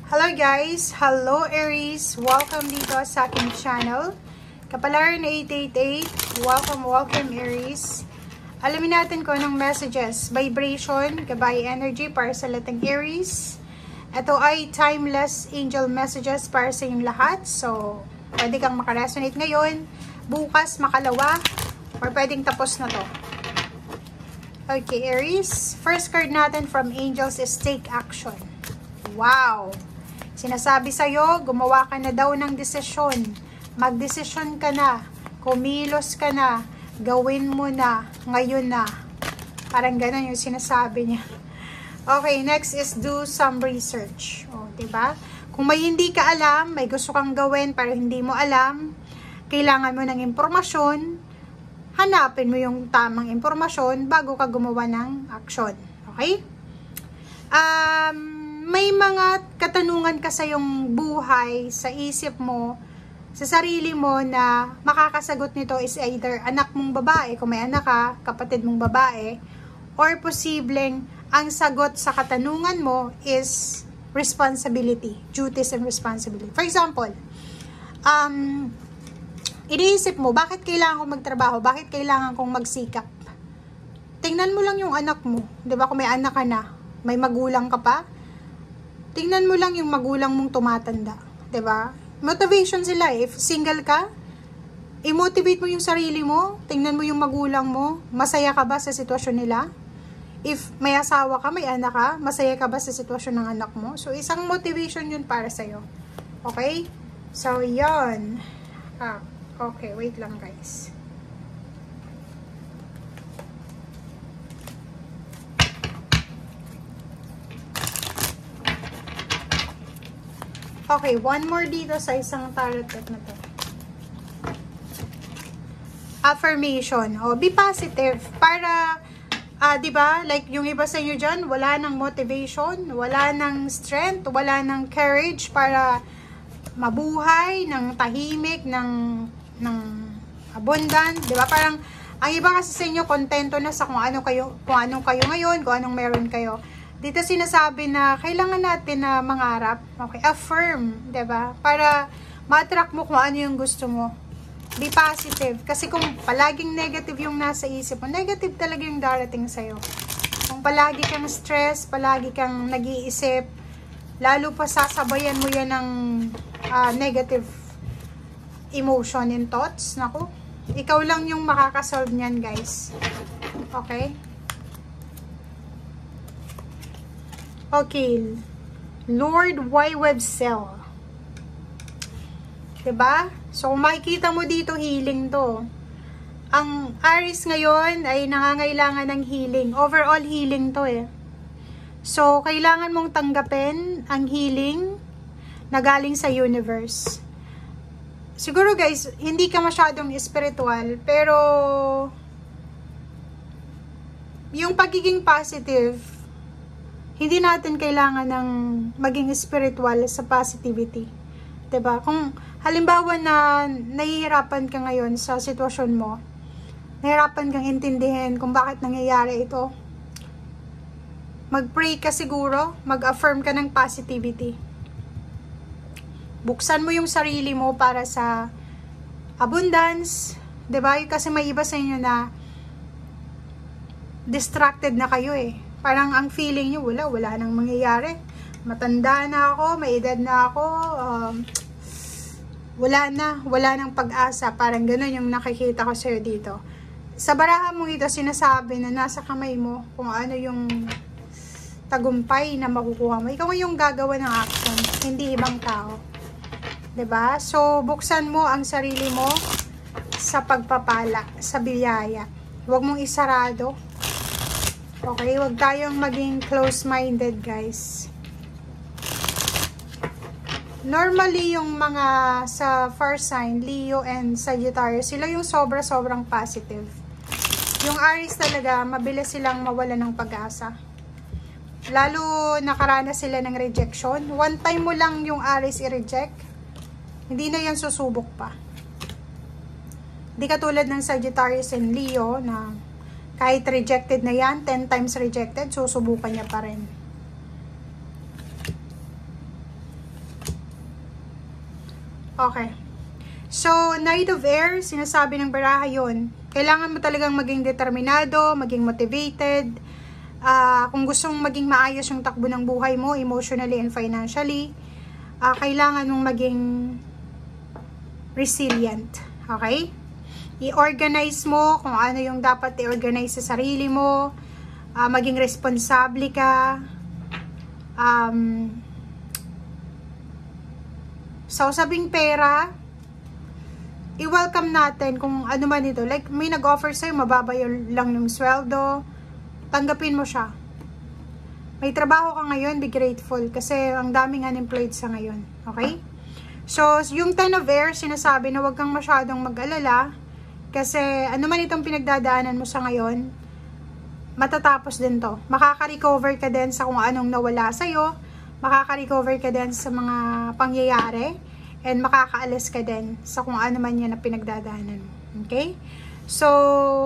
Hello guys! Hello Aries! Welcome dito sa aking channel. Kapalaran 888, welcome Aries. Alamin natin kung anong messages, vibration, gabay energy para sa lating Aries. Ito ay timeless angel messages para sa inyong lahat. So, pwede kang makaresonate ngayon, bukas makalawa, or pwedeng tapos na to. Okay Aries, first card natin from angels is take action. Wow! Sinasabi sa'yo, gumawa ka na daw ng desisyon. Magdesisyon ka na. Kumilos ka na. Gawin mo na. Ngayon na. Parang ganun yung sinasabi niya. Okay, next is do some research. O, diba? Kung may hindi ka alam, may gusto kang gawin pero hindi mo alam, kailangan mo ng impormasyon, hanapin mo yung tamang impormasyon bago ka gumawa ng action. Okay? May mga katanungan ka sa iyong buhay, sa isip mo, sa sarili mo na makakasagot nito is either anak mong babae, kung may anak ka, kapatid mong babae, or posibleng ang sagot sa katanungan mo is responsibility, duties and responsibility. For example, iniisip mo, bakit kailangan kong magtrabaho? Bakit kailangan kong magsikap? Tingnan mo lang yung anak mo. Diba? Kung may anak ka na, may magulang ka pa, tingnan mo lang yung magulang mong tumatanda. Diba? Motivation sila. If single ka, i-motivate mo yung sarili mo. Tingnan mo yung magulang mo. Masaya ka ba sa sitwasyon nila? If may asawa ka, may anak ka, masaya ka ba sa sitwasyon ng anak mo? So, isang motivation yun para sa'yo. Okay? So, yun. Okay, wait lang guys. Okay, one more dito sa isang tarot deck na to. Affirmation. O, be positive. Para, di ba, like yung iba sa inyo dyan, wala ng motivation, wala ng strength, wala ng courage para mabuhay, ng tahimik, ng abundant. Di ba? Parang, ang iba kasi sa inyo, kontento na sa kung anong kayo ngayon, kung anong meron kayo. Dito sinasabi na kailangan natin na mangarap. Okay, affirm, 'di ba? Para ma-attract mo kung ano yung gusto mo. Be positive. Kasi kung palaging negative yung nasa isip mo, negative talaga yung darating sa'yo. Kung palagi kang stress, palagi kang nag-iisip, lalo pa sasabayan mo yan ng negative emotion and thoughts. Naku, ikaw lang yung makakasolve niyan, guys. Okay? Okay, Lord, why web cell? Diba? So, kung makikita mo dito, healing to. Ang Aries ngayon ay nangangailangan ng healing. Overall healing to eh. So, kailangan mong tanggapin ang healing na galing sa universe. Siguro guys, hindi ka masyadong spiritual, pero yung pagiging positive, hindi natin kailangan ng maging spiritual sa positivity. 'Di ba? Kung halimbawa na nahihirapan ka ngayon sa sitwasyon mo, nahihirapan kang intindihin kung bakit nangyayari ito, mag-pray ka siguro, mag-affirm ka ng positivity. Buksan mo yung sarili mo para sa abundance. 'Di ba? Kasi may iba sa inyo na distracted na kayo eh. Parang ang feeling nyo, wala nang mangyayari. Matanda na ako, may edad na ako, wala nang pag-asa. Parang ganun yung nakikita ko sa'yo dito. Sa barahan mong ito, sinasabi na nasa kamay mo kung ano yung tagumpay na makukuha mo. Ikaw yung gagawa ng action, hindi ibang tao. 'Di ba? So, buksan mo ang sarili mo sa pagpapala, sa biyaya. Huwag mong isarado. Okay, huwag tayong maging close-minded, guys. Normally, yung mga sa fire sign, Leo and Sagittarius, sila yung sobrang positive. Yung Aries talaga, mabilis silang mawala ng pag-asa. Lalo nakaranas sila ng rejection. One time mo lang yung Aries i-reject, hindi na yan susubok pa. Hindi katulad ng Sagittarius and Leo na kahit rejected na yan, 10 times rejected, susubukan niya pa rin. Okay. So, Knight of Air, sinasabi ng baraha yun. Kailangan mo talagang maging determinado, maging motivated. Kung gusto mong maging maayos yung takbo ng buhay mo, emotionally and financially, kailangan mong maging resilient. Okay? I-organize mo kung ano yung dapat i-organize sa sarili mo. Maging responsable ka. So, sabing pera, i-welcome natin kung ano man ito. Like, may nag-offer sa'yo, mababa lang yung sweldo. Tanggapin mo siya. May trabaho ka ngayon, be grateful. Kasi ang daming unemployed sa ngayon. Okay? So, yung 10 of Air, sinasabi na huwag kang masyadong mag-alala. Kasi, ano man itong pinagdadaanan mo sa ngayon, matatapos din to. Makaka-recover ka din sa kung anong nawala sa'yo. Makaka-recover ka din sa mga pangyayari. And makakaalis ka din sa kung ano man yan na pinagdadaanan mo. Okay? So,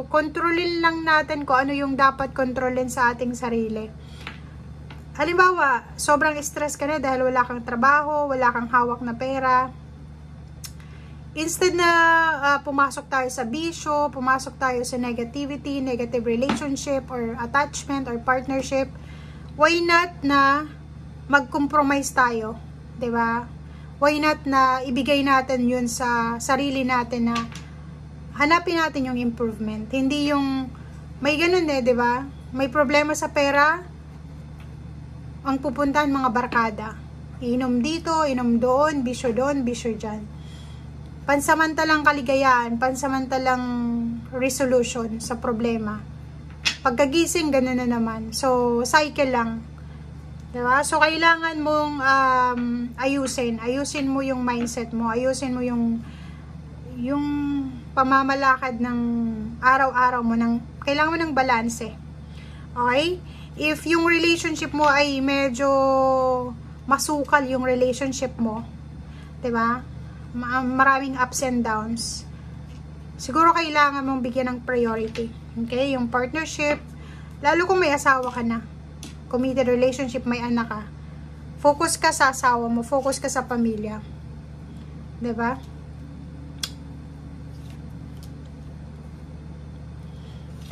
kontrolin lang natin kung ano yung dapat kontrolin sa ating sarili. Halimbawa, sobrang stress ka na dahil wala kang trabaho, wala kang hawak na pera. Instead na pumasok tayo sa bisyo, pumasok tayo sa negativity, negative relationship, or attachment, or partnership, why not na mag-compromise tayo? Diba? Why not na ibigay natin yun sa sarili natin na hanapin natin yung improvement. Hindi yung may ganun diba? May problema sa pera, ang pupuntahan mga barkada. Inom dito, inom doon, bisyo dyan. Pansamantalang kaligayahan, pansamantalang resolution sa problema. Pagkagising, ganun na naman. So, cycle lang. Diba? So, kailangan mong ayusin mo yung mindset mo, ayusin mo yung pamamalakad ng araw-araw mo, kailangan mo ng balanse. Okay? If yung relationship mo ay medyo masukal yung relationship mo, diba? Maraming ups and downs, siguro kailangan mong bigyan ng priority. Okay? Yung partnership, lalo kung may asawa ka na, committed relationship, may anak ka, focus ka sa asawa mo, focus ka sa pamilya. Diba?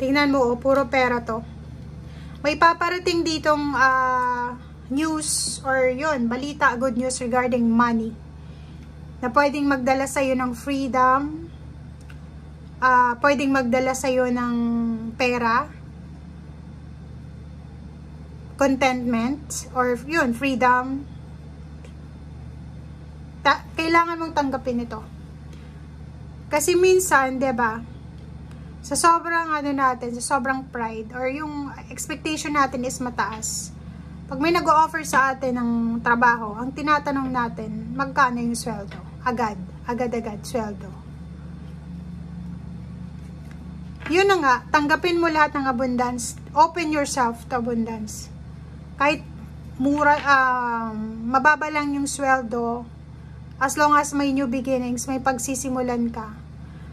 Tingnan mo, puro pera to. May paparating ditong news or yun, balita, good news regarding money. Na pwedeng magdala sa'yo ng freedom, pwedeng magdala sa'yo ng pera, contentment, or yun, freedom. Kailangan mong tanggapin ito. Kasi minsan, diba, sa sobrang natin, sa sobrang pride, or yung expectation natin is mataas. Pag may nag-o-offer sa atin ng trabaho, ang tinatanong natin, magkano yung sweldo? Agad, sweldo. Yun na nga, tanggapin mo lahat ng abundance. Open yourself to abundance. Kahit mura, mababa lang yung sweldo, as long as may new beginnings, may pagsisimulan ka.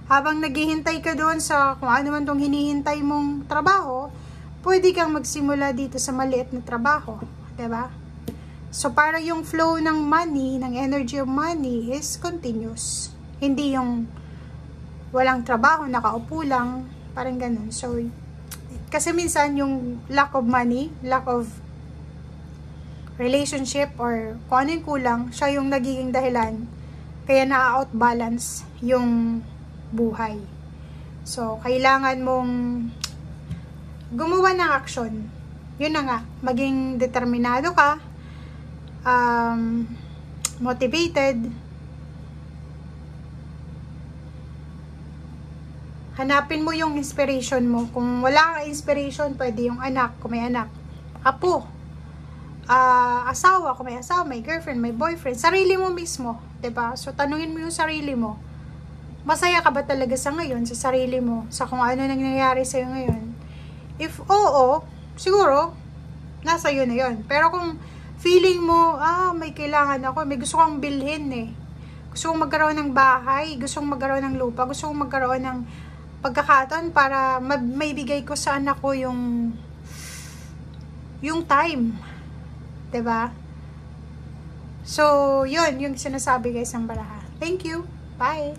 Habang naghihintay ka doon sa kung ano man tong hinihintay mong trabaho, pwede kang magsimula dito sa maliit na trabaho. Diba? So, para yung flow ng money, ng energy of money is continuous. Hindi yung walang trabaho, nakaupo lang, parang ganun. So, kasi minsan yung lack of money, lack of relationship, or kung ano yung kulang, siya yung nagiging dahilan kaya na-outbalance yung buhay. So, kailangan mong gumawa ng action. Yun na nga, maging determinado ka, motivated, hanapin mo yung inspiration mo. Kung wala kang inspiration, pwede yung anak, kung may anak, apo, asawa, kung may asawa, may girlfriend, may boyfriend, sarili mo mismo, 'di ba? So tanungin mo yung sarili mo. Masaya ka ba talaga sa ngayon sa sarili mo, sa kung ano nangyayari sa iyo ngayon? If oo, siguro nasa iyo na 'yon. Pero kung feeling mo, may kailangan ako, may gusto kong bilhin Gusto kong magkaroon ng bahay, gusto kong magkaroon ng lupa, gusto kong magkaroon ng pagkakataon para maibigay ko sa anak ko yung time. 'Diba? So, yun yung sinasabi guys ng baraha. Thank you. Bye!